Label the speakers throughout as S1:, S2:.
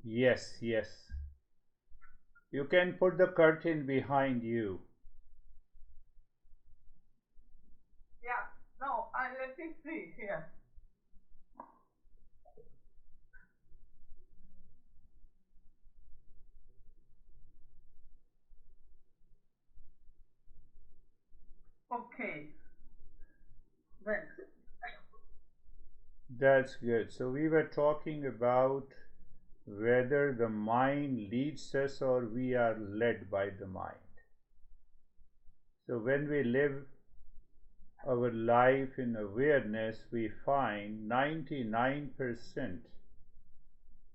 S1: Yes, yes. You can put the curtain behind you.
S2: Yeah. No, let me see here. Okay. Well,
S1: That's good. So we were talking about whether the mind leads us or we are led by the mind. So when we live our life in awareness, we find 99%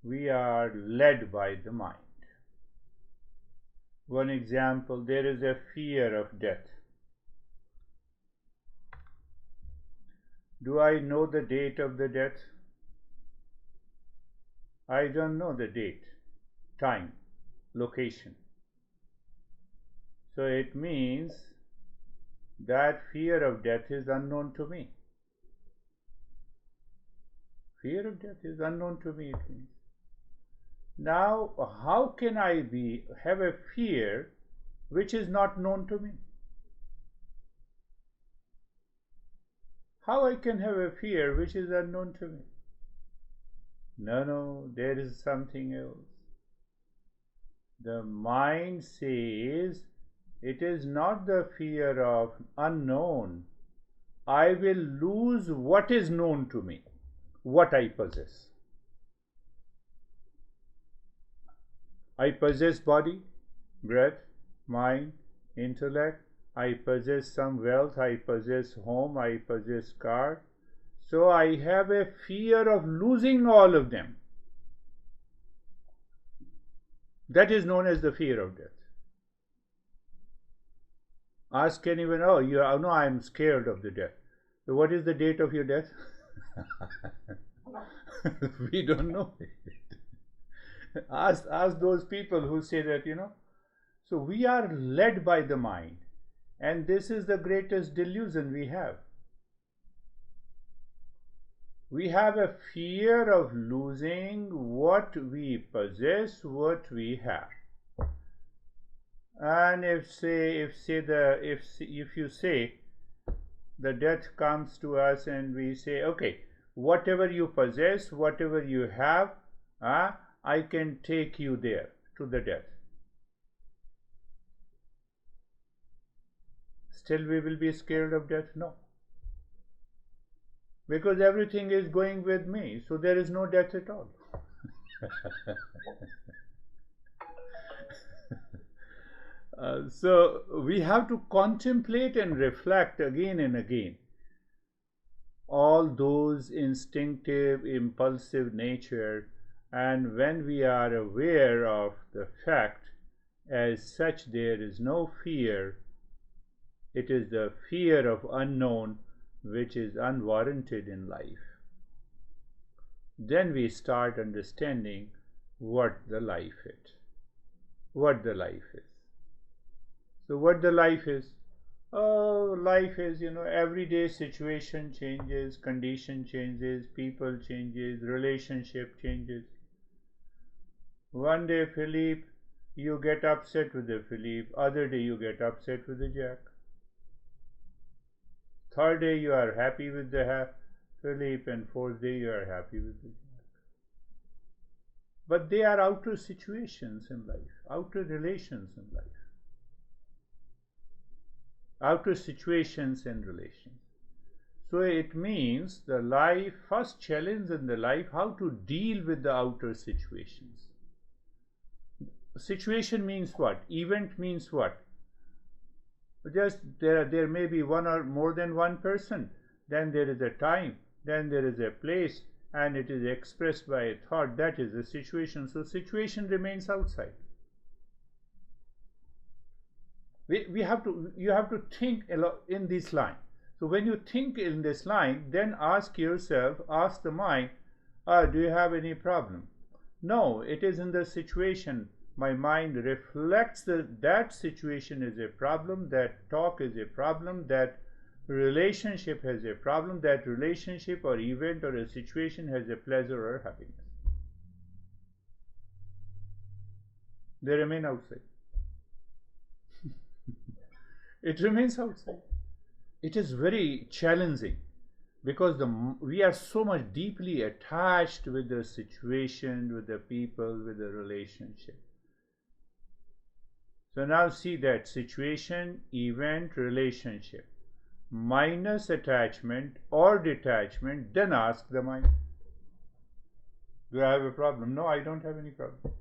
S1: we are led by the mind. One example, there is a fear of death. Do I know the date of the death? I don't know the date, time, location. So it means that fear of death is unknown to me. Fear of death is unknown to me, it means. Now, how can I have a fear which is not known to me? How I can have a fear which is unknown to me? No, no, there is something else. The mind says it is not the fear of unknown. I will lose what is known to me, what I possess. I possess body, breath, mind, intellect. I possess some wealth. I possess home. I possess car. So I have a fear of losing all of them. That is known as the fear of death. Ask anyone, oh, no, I'm scared of the death. So what is the date of your death? We don't know it. Ask those people who say that, So we are led by the mind, and this is the greatest delusion we have. We have a fear of losing what we possess, what we have. And if you say the death comes to us and we say, okay, whatever you possess, whatever you have, I can take you there to the death. Still we will be scared of death? No. Because everything is going with me, so there is no death at all. So we have to contemplate and reflect again and again all those instinctive, impulsive nature, and when we are aware of the fact as such there is no fear, it is the fear of unknown which is unwarranted in life. Then we start understanding what the life is. What the life is. So what the life is? Oh, life is, everyday situation changes, condition changes, people changes, relationship changes. One day, Philippe, you get upset with the Philippe. Other day, you get upset with the Jack. Third day, you are happy with the Philippe, and fourth day, you are happy with the Jack. But they are outer situations in life, outer relations in life. Outer situations and relations. So it means the life, first challenge in the life, how to deal with the outer situations. Situation means what? Event means what? Just there may be one or more than one person, then there is a time, then there is a place, and it is expressed by a thought. That is the situation. So situation remains outside. You have to think in this line. So when you think in this line, then ask yourself, ask the mind, do you have any problem? No, it is in the situation. My mind reflects that situation is a problem, that talk is a problem, that relationship has a problem, that relationship or event or a situation has a pleasure or happiness. They remain outside. It remains outside. It is very challenging because we are so much deeply attached with the situation, with the people, with the relationship. So now see that situation, event, relationship, minus attachment or detachment, then ask the mind, do I have a problem? No, I don't have any problem.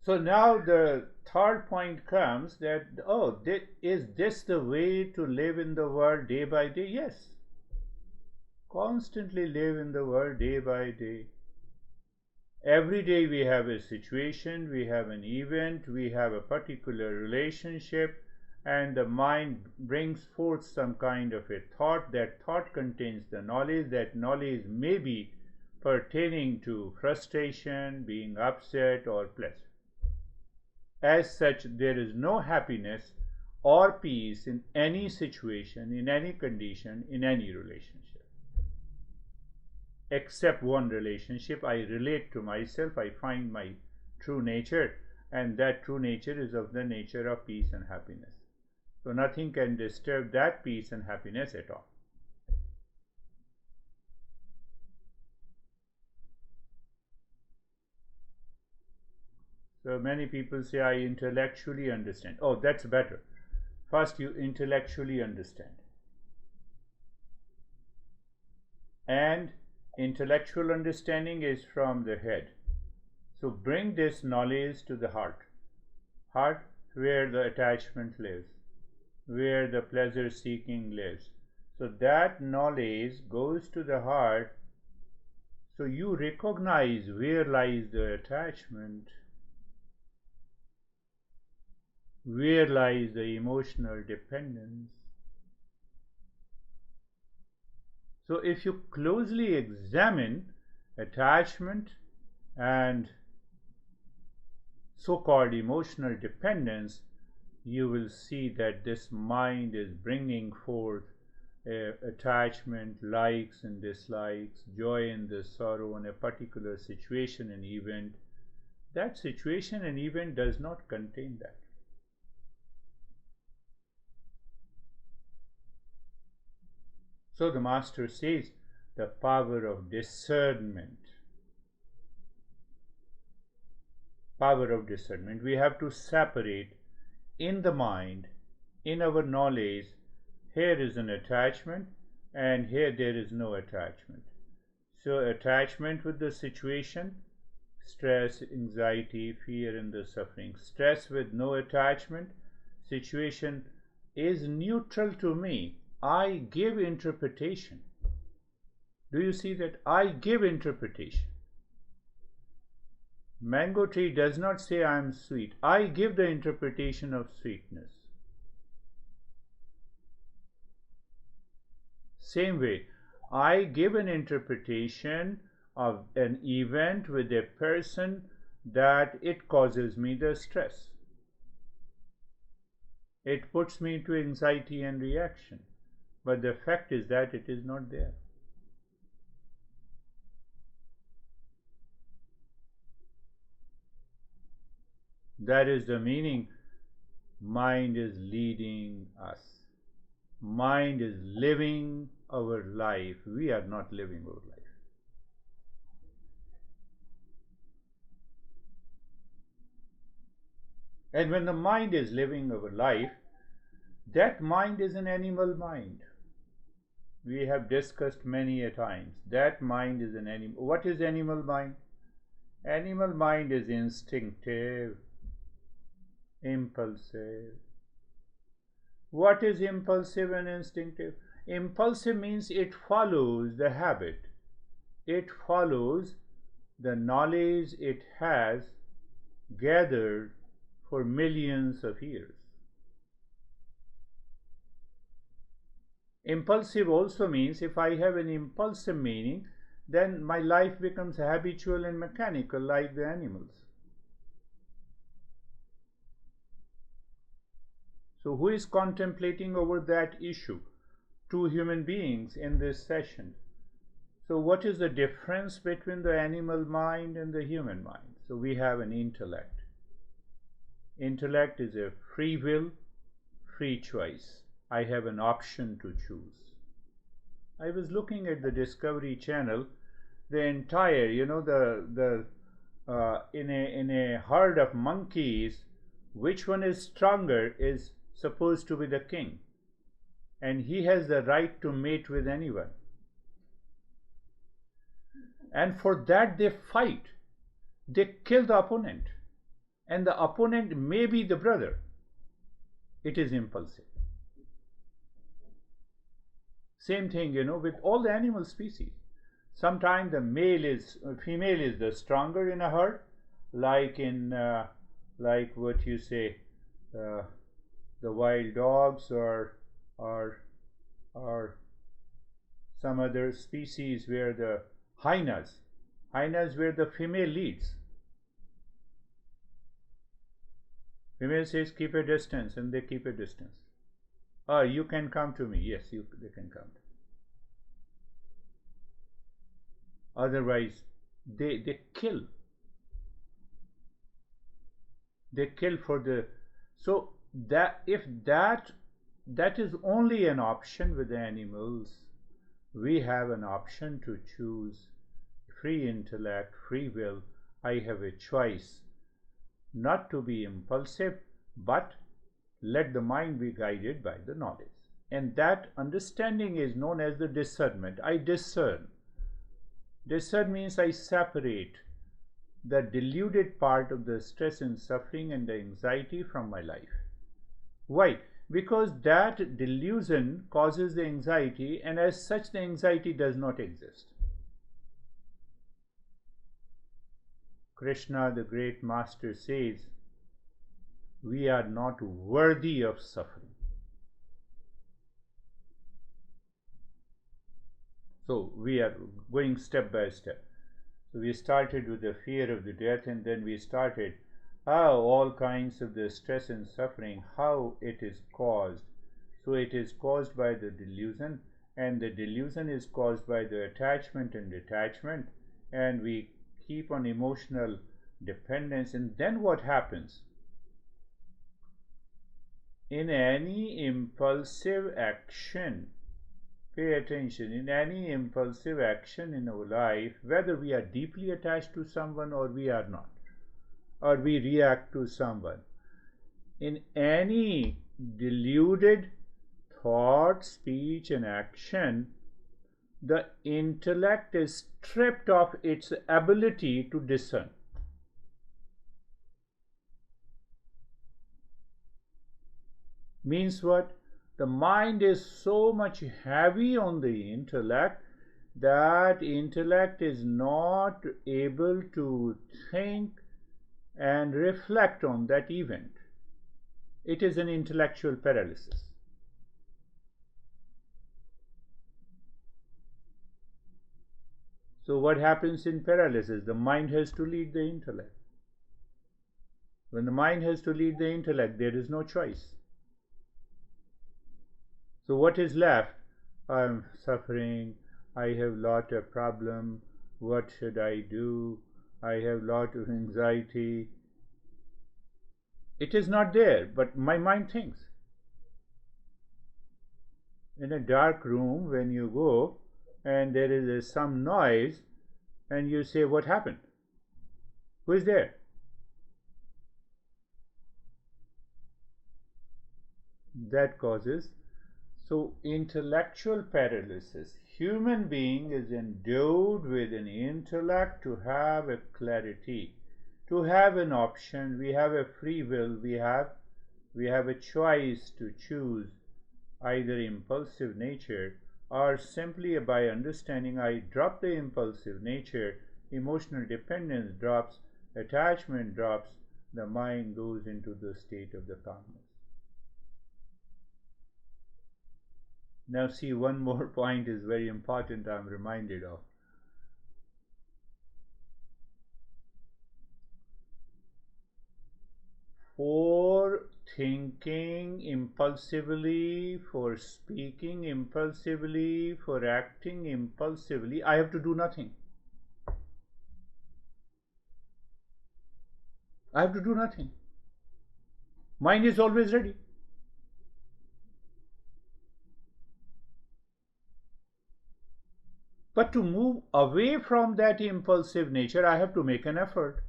S1: So now the third point comes that, oh, is this the way to live in the world day by day? Yes. Constantly live in the world day by day. Every day we have a situation, we have an event, we have a particular relationship, and the mind brings forth some kind of a thought. That thought contains the knowledge. That knowledge may be pertaining to frustration, being upset, or pleasure. As such, there is no happiness or peace in any situation, in any condition, in any relationship. Except one relationship, I relate to myself, I find my true nature, and that true nature is of the nature of peace and happiness. So nothing can disturb that peace and happiness at all. So many people say, I intellectually understand. Oh, that's better. First, you intellectually understand. And intellectual understanding is from the head. So bring this knowledge to the heart. Heart, where the attachment lives, where the pleasure seeking lives. So that knowledge goes to the heart. So you recognize where lies the attachment, where lies the emotional dependence. So if you closely examine attachment and so-called emotional dependence, you will see that this mind is bringing forth attachment, likes and dislikes, joy and the sorrow in a particular situation and event. That situation and event does not contain that. So the master says, the power of discernment. Power of discernment. We have to separate in the mind, in our knowledge, here is an attachment and here there is no attachment. So attachment with the situation, stress, anxiety, fear and the suffering. Stress with no attachment, situation is neutral to me. I give interpretation. Do you see that? I give interpretation. Mango tree does not say I am sweet. I give the interpretation of sweetness. Same way, I give an interpretation of an event with a person that it causes me the stress. It puts me into anxiety and reaction. But the fact is that it is not there. That is the meaning. Mind is leading us. Mind is living our life. We are not living our life. And when the mind is living our life, that mind is an animal mind. We have discussed many a times. That mind is an animal. What is animal mind? Animal mind is instinctive, impulsive. What is impulsive and instinctive? Impulsive means it follows the habit. It follows the knowledge it has gathered for millions of years. Impulsive also means if I have an impulsive meaning, then my life becomes habitual and mechanical like the animals. So who is contemplating over that issue? Two human beings in this session. So what is the difference between the animal mind and the human mind? So we have an intellect. Intellect is a free will, free choice. I have an option to choose. I was looking at the Discovery Channel. The entire, in a herd of monkeys, which one is stronger is supposed to be the king, and he has the right to mate with anyone. And for that they fight. They kill the opponent, and the opponent may be the brother. It is impulsive. Same thing, with all the animal species. Sometimes the female is the stronger in a herd, like in like what you say, the wild dogs or or some other species where the hyenas where the female leads. Female says keep a distance, and they keep a distance. You can come to me. Yes, they can come. Otherwise, they kill. They kill for the. So that if that is only an option with the animals, we have an option to choose. Free intellect, free will. I have a choice not to be impulsive, but let the mind be guided by the knowledge. And that understanding is known as the discernment. I discern. Discern means I separate the deluded part of the stress and suffering and the anxiety from my life. Why? Because that delusion causes the anxiety, and as such the anxiety does not exist. Krishna, the great master, says, we are not worthy of suffering. So we are going step by step. So we started with the fear of the death, and then we started how all kinds of the stress and suffering, how it is caused. So it is caused by the delusion, and the delusion is caused by the attachment and detachment, and we keep on emotional dependence. And then what happens? In any impulsive action, pay attention, in any impulsive action in our life, whether we are deeply attached to someone or we are not, or we react to someone, in any deluded thought, speech, and action, the intellect is stripped of its ability to discern. Means what? The mind is so much heavy on the intellect that intellect is not able to think and reflect on that event. It is an intellectual paralysis. So what happens in paralysis? The mind has to lead the intellect. When the mind has to lead the intellect, there is no choice. So what is left? I am suffering, I have lot of problem, what should I do? I have lot of anxiety. It is not there, but my mind thinks. In a dark room, when you go and there is some noise, and you say, what happened? Who is there? That causes. So intellectual paralysis. Human being is endowed with an intellect to have a clarity, to have an option. We have a free will. We have a choice to choose either impulsive nature, or simply by understanding I drop the impulsive nature, emotional dependence drops, attachment drops, the mind goes into the state of the calmness. Now see, one more point is very important, I am reminded of. For thinking impulsively, for speaking impulsively, for acting impulsively, I have to do nothing. I have to do nothing. Mind is always ready. But to move away from that impulsive nature, I have to make an effort.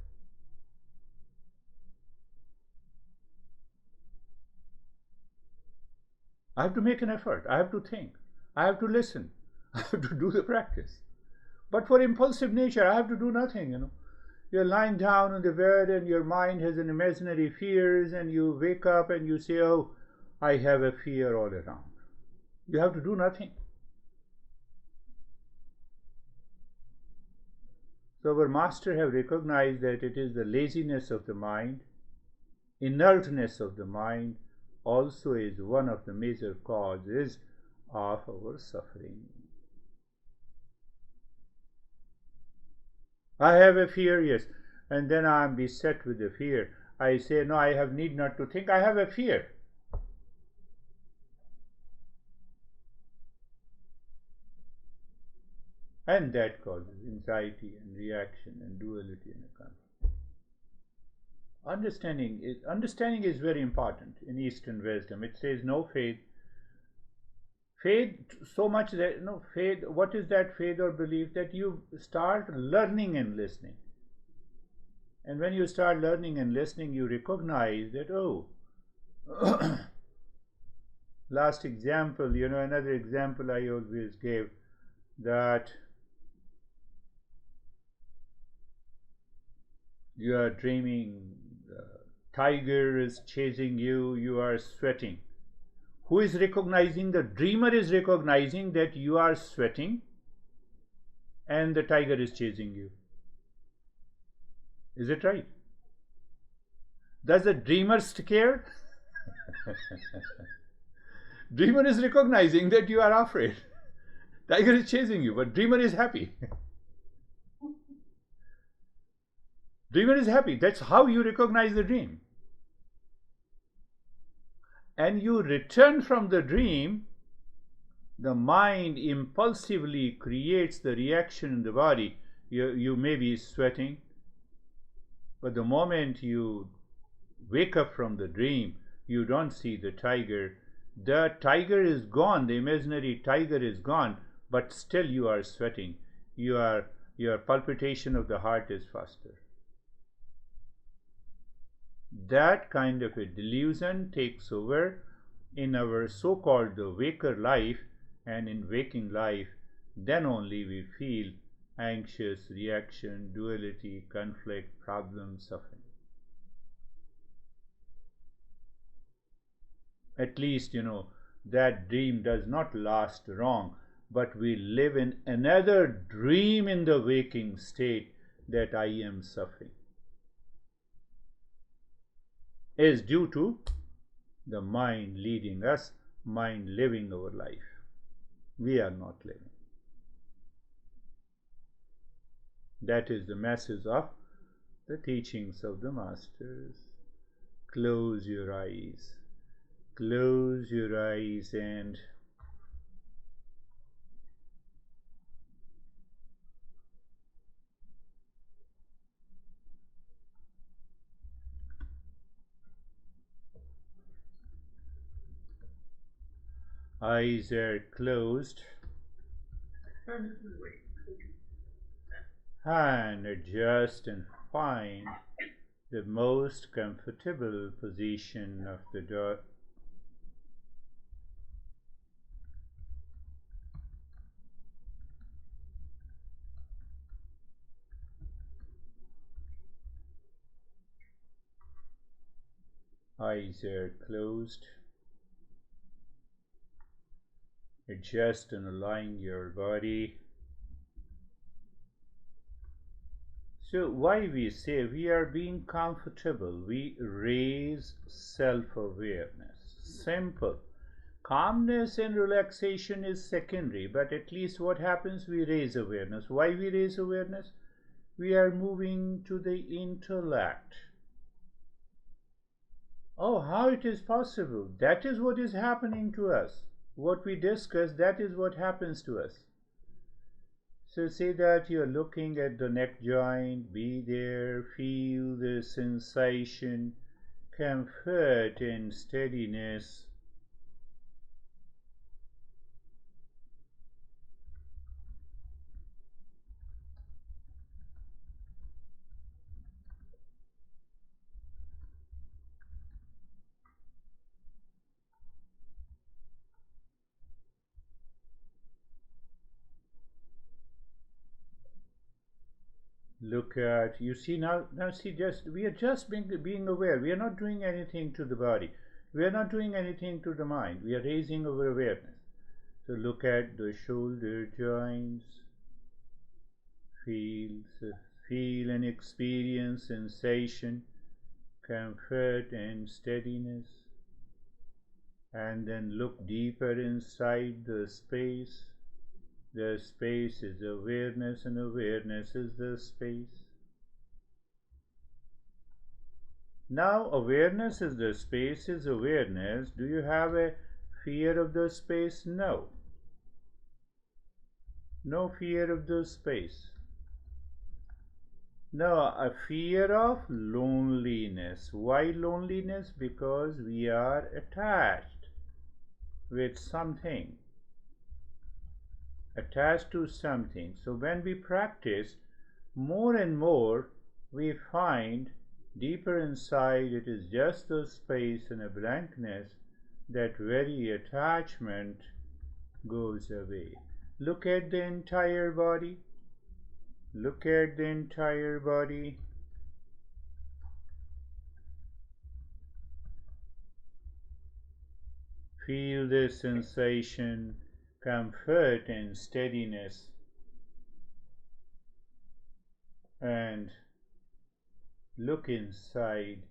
S1: I have to make an effort. I have to think. I have to listen. I have to do the practice. But for impulsive nature, I have to do nothing. You're lying down on the bed and your mind has an imaginary fears, and you wake up and you say, oh, I have a fear all around. You have to do nothing. So our master have recognized that it is the laziness of the mind, inertness of the mind also is one of the major causes of our suffering. I have a fear, yes, and then I am beset with the fear. I say, no, I have need not to think, I have a fear. And that causes anxiety and reaction and duality and a conflict. Understanding is very important in Eastern wisdom. It says no faith. Faith, so much that faith. What is that faith or belief? That you start learning and listening. And when you start learning and listening, you recognize that, oh, last example, another example I always gave, that you are dreaming, the tiger is chasing you, you are sweating. Who is recognizing? The dreamer is recognizing that you are sweating and the tiger is chasing you. Is it right? Does the dreamer care? Dreamer is recognizing that you are afraid. Tiger is chasing you, but dreamer is happy. Dreamer is happy. That's how you recognize the dream. And you return from the dream, the mind impulsively creates the reaction in the body. You may be sweating, but the moment you wake up from the dream, you don't see the tiger. The tiger is gone, the imaginary tiger is gone, but still you are sweating. Your palpitation of the heart is faster. That kind of a delusion takes over in our so-called the waker life, and in waking life, then only we feel anxious, reaction, duality, conflict, problem, suffering. At least, that dream does not last long, but we live in another dream in the waking state that I am suffering. Is due to the mind leading us, mind living our life. We are not living. That is the message of the teachings of the masters. Close your eyes. Close your eyes and eyes are closed, and adjust and find the most comfortable position of the door. Eyes are closed. Adjust and align your body. So why we say we are being comfortable, we raise self-awareness. Simple. Calmness and relaxation is secondary, but at least what happens, we raise awareness. Why we raise awareness? We are moving to the intellect. Oh, how it is possible? That is what is happening to us. What we discuss, that is what happens to us. So say that you're looking at the neck joint, be there, feel the sensation, comfort and steadiness. Look at, you see now see, just we are just being aware. We are not doing anything to the body. We are not doing anything to the mind. We are raising our awareness. So look at the shoulder joints, feel, feel and experience sensation, comfort and steadiness. And then look deeper inside the space. The space is awareness, and awareness is the space. Now, awareness is the space, is awareness. Do you have a fear of the space? No. No fear of the space. No, a fear of loneliness. Why loneliness? Because we are attached with something. Attached to something. So when we practice, more and more we find deeper inside it is just a space and a blankness. That very attachment goes away. Look at the entire body. Look at the entire body. Feel the sensation, comfort and steadiness. And look inside.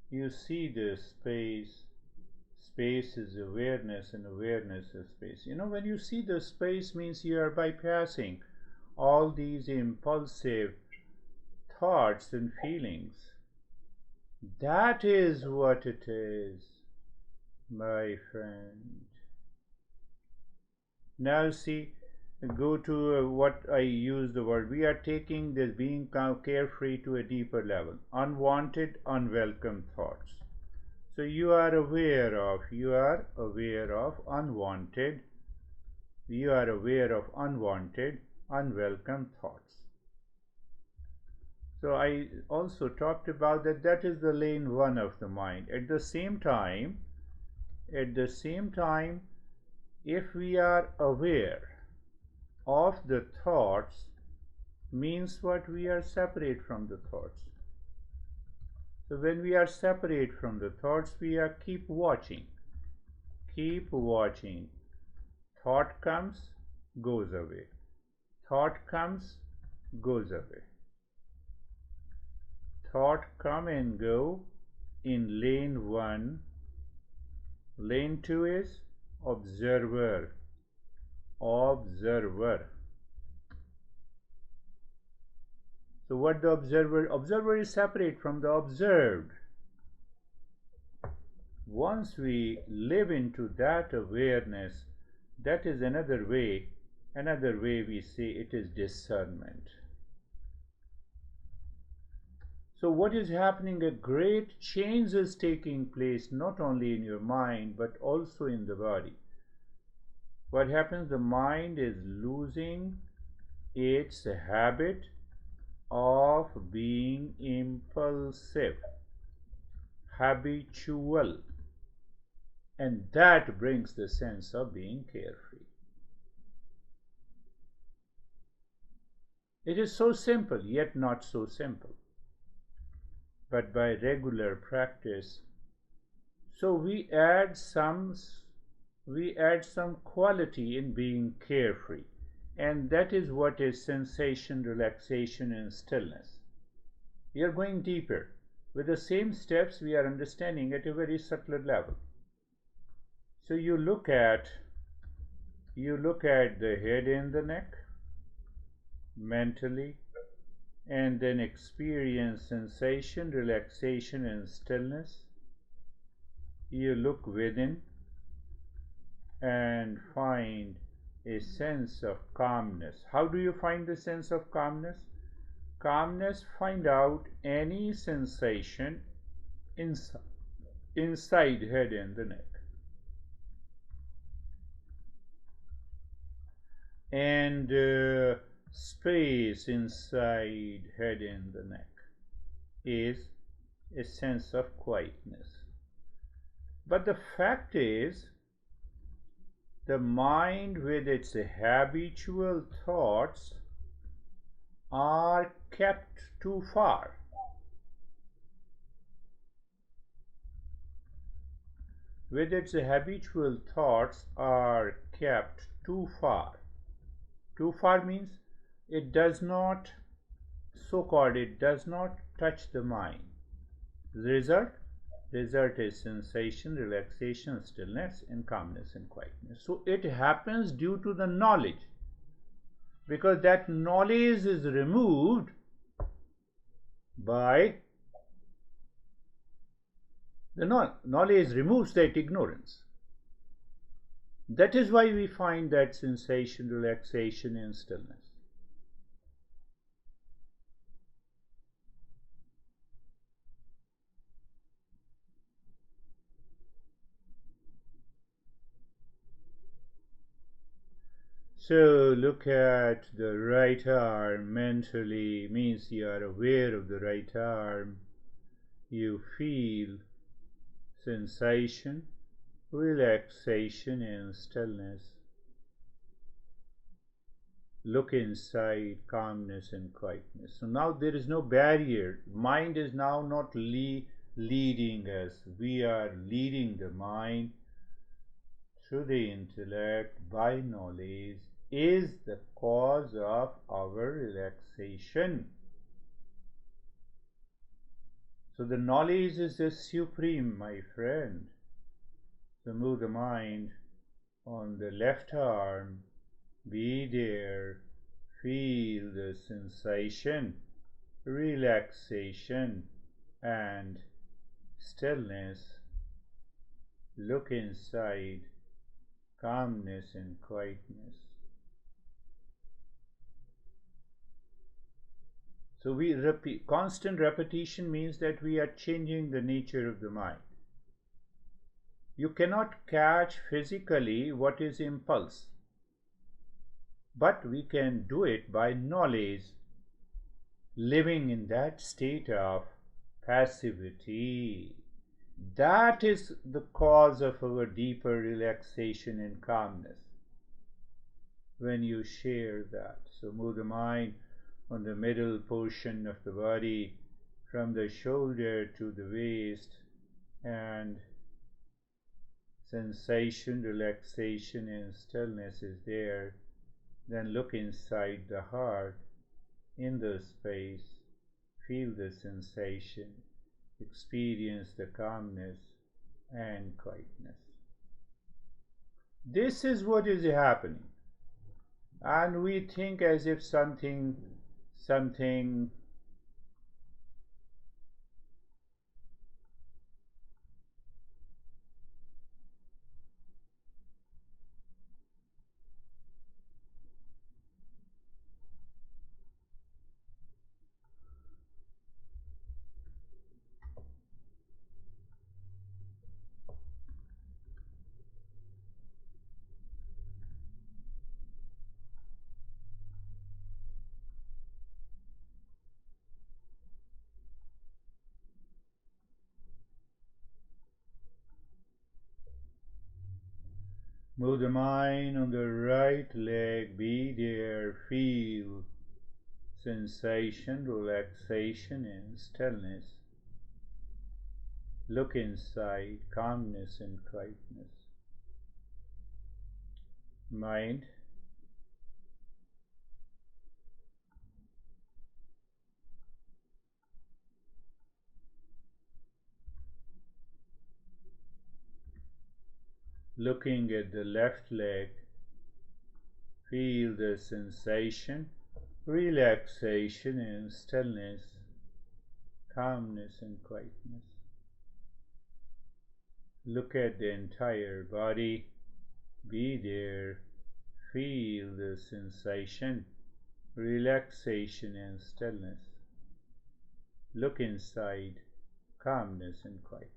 S1: You see the space. Space is awareness, and awareness is space. You know, when you see the space, means you are bypassing all these impulsive thoughts and feelings. That is what it is, my friend. Now see, go to what I use the word. We are taking this being carefree to a deeper level. Unwanted, unwelcome thoughts. So you are aware of unwanted, unwelcome thoughts. So I also talked about that. That is the lane one of the mind. At the same time, if we are aware of the thoughts, means what? We are separate from the thoughts. So when we are separate from the thoughts, we are keep watching. Thought comes, goes away. Thought comes, goes away. Thought come and go in lane 1. Lane 2 is observer. So what the observer is separate from the observed. Once we live into that awareness, that is another way we say it is discernment. So what is happening? A great change is taking place, not only in your mind but also in the body. What happens? The mind is losing its habit of being impulsive, habitual, and that brings the sense of being carefree. It is so simple, yet not so simple. But by regular practice, so we add some quality in being carefree, and that is what is sensation, relaxation and stillness. We are going deeper. With the same steps, we are understanding at a very subtler level. So you look at the head and the neck mentally, and then experience sensation, relaxation and stillness. you look within and find a sense of calmness. How do you find the sense of calmness? Calmness, find out any sensation inside head and the neck. And space inside head and the neck is a sense of quietness. But the fact is, the mind with its habitual thoughts are kept too far. With its habitual thoughts are kept too far. Too far means it does not, so-called, it does not touch the mind. The result is sensation, relaxation, stillness, and calmness and quietness. So it happens due to the knowledge, because that knowledge is removed by the knowledge removes that ignorance. That is why we find that sensation, relaxation, and stillness. So look at the right arm mentally, means you are aware of the right arm. You feel sensation, relaxation, and stillness. Look inside, calmness and quietness. So now there is no barrier. Mind is now not leading us. We are leading the mind through the intellect by knowledge is the cause of our relaxation. So the knowledge is the supreme, my friend. So move the mind on the left arm, be there, feel the sensation, relaxation and stillness. Look inside, calmness and quietness. So we repeat. Constant repetition means that we are changing the nature of the mind. You cannot catch physically what is impulse, but we can do it by knowledge, living in that state of passivity. That is the cause of our deeper relaxation and calmness. When you share that, so move the mind on the middle portion of the body, from the shoulder to the waist, and sensation, relaxation and stillness is there. Then look inside the heart, in the space, feel the sensation, experience the calmness and quietness. This is what is happening, and we think as if something move the mind on the right leg, be there, feel sensation, relaxation and stillness. Look inside, calmness and quietness. Mind, looking at the left leg, feel the sensation, relaxation and stillness, calmness and quietness. Look at the entire body. Be there. Feel the sensation, relaxation and stillness. Look inside, calmness and quietness.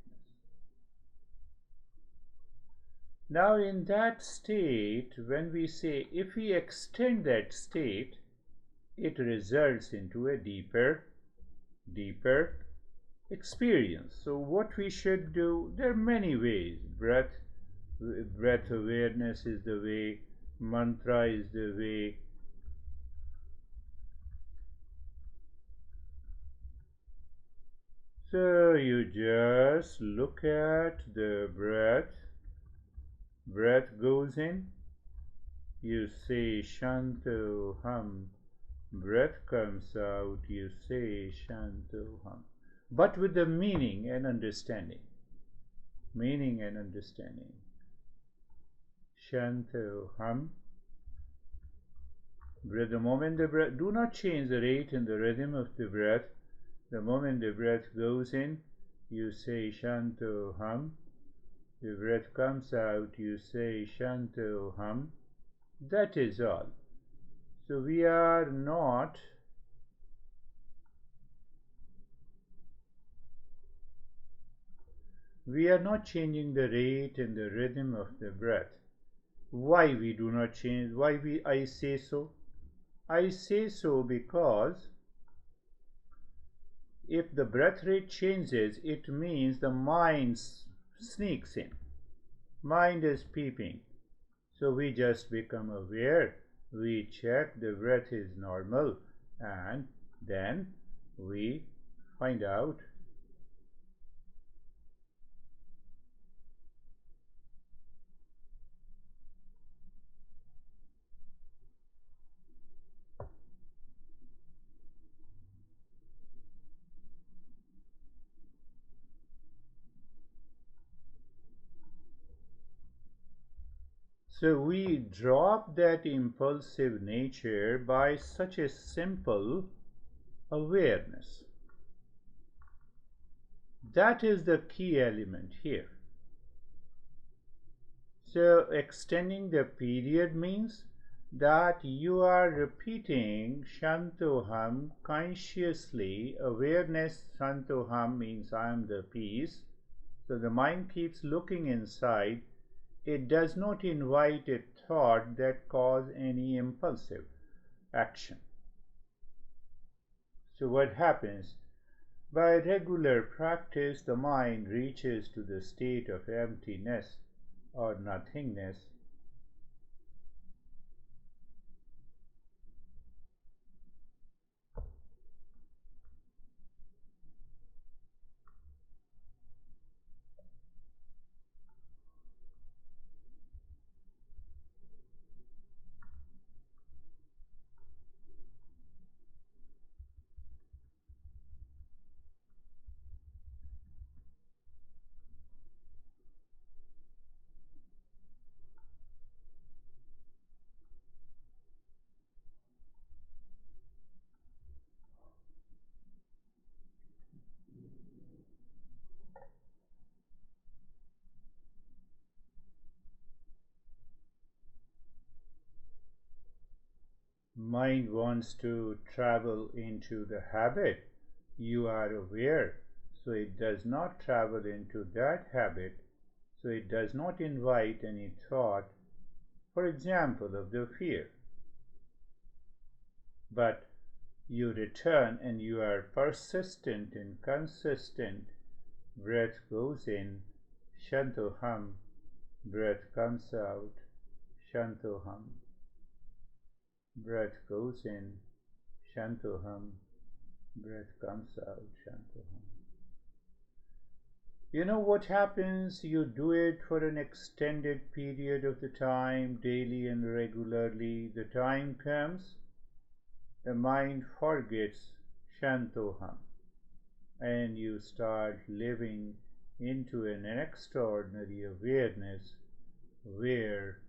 S1: Now in that state, when we say, if we extend that state, it results into a deeper experience. So what we should do, there are many ways. Breath awareness is the way, mantra is the way. So you just look at the breath. Breath goes in, you say Shanto Hum. Breath comes out, you say Shanto Hum. But with the meaning and understanding. Meaning and understanding. Shanto Hum. Breath, the moment the breath, do not change the rate and the rhythm of the breath. The moment the breath goes in, you say Shanto Hum. The breath comes out, you say Shanto Hum. That is all. So we are not changing the rate and the rhythm of the breath. Why we do not change? I say so? I say so because if the breath rate changes, it means the mind sneaks in. Mind is peeping. So we just become aware. We check the breath is normal, and then we find out. So we drop that impulsive nature by such a simple awareness. That is the key element here. So extending the period means that you are repeating Shantoham consciously. Awareness, Shantoham means I am the peace. So the mind keeps looking inside. It does not invite a thought that causes any impulsive action. So what happens? By regular practice, the mind reaches to the state of emptiness or nothingness. Mind wants to travel into the habit. You are aware, so it does not travel into that habit, so it does not invite any thought, for example, of the fear. But you return and you are persistent and consistent. Breath goes in, Shantoham. Breath comes out, Shantoham. Breath goes in, Shantoham. Breath comes out, Shantoham. You know what happens? You do it for an extended period of the time, daily and regularly. The time comes, the mind forgets Shantoham, and you start living into an extraordinary awareness where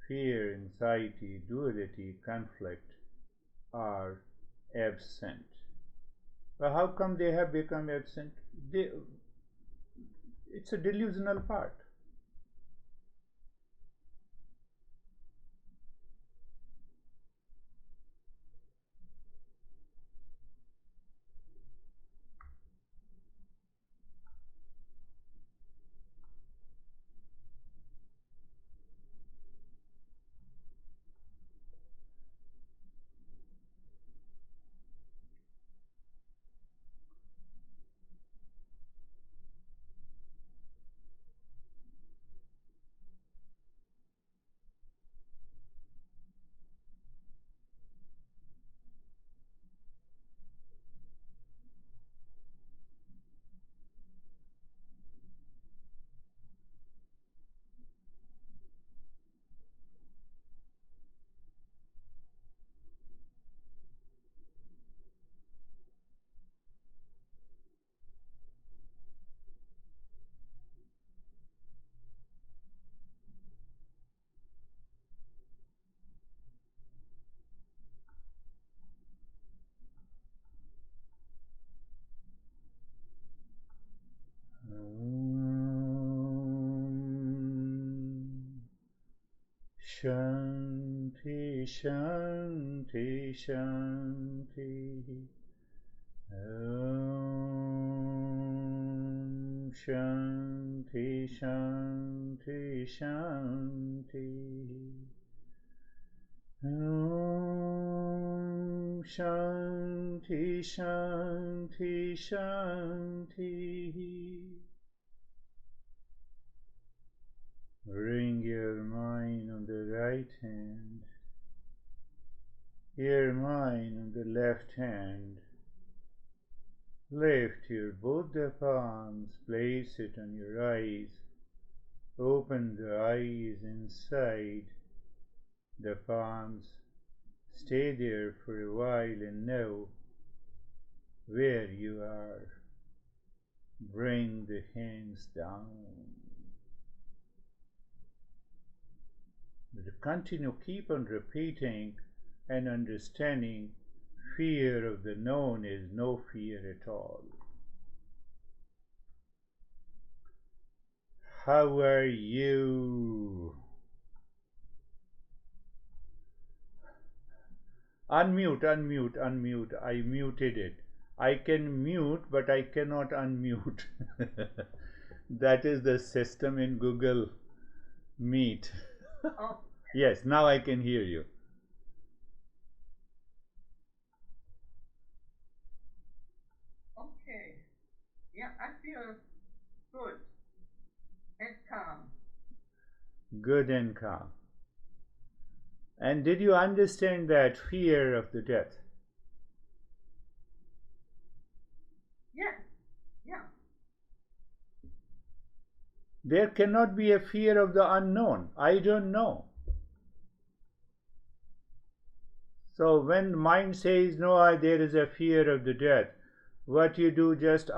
S1: fear, anxiety, duality, conflict are absent. But how come they have become absent? It's a delusional part. Shanti, Shanti, Shanti. Om Shanti, Shanti, Shanti. Om Shanti, Shanti, Shanti. Bring your mind on the right hand, your mind on the left hand. Lift your both the palms, place it on your eyes. Open the eyes inside the palms. Stay there for a while and know where you are. Bring the hands down. But continue, keep on repeating and understanding. Fear of the known is no fear at all. How are you? Unmute, unmute, unmute. I muted it. I can mute, but I cannot unmute. That is the system in Google Meet.
S2: Oh,
S1: Yes, now I can hear you.
S2: okay. Yeah, I feel good and calm.
S1: Good and calm. And did you understand that fear of the death?
S2: Yes, yeah.
S1: There cannot be a fear of the unknown. I don't know. So when mind says, no, there is a fear of the death, what you do, just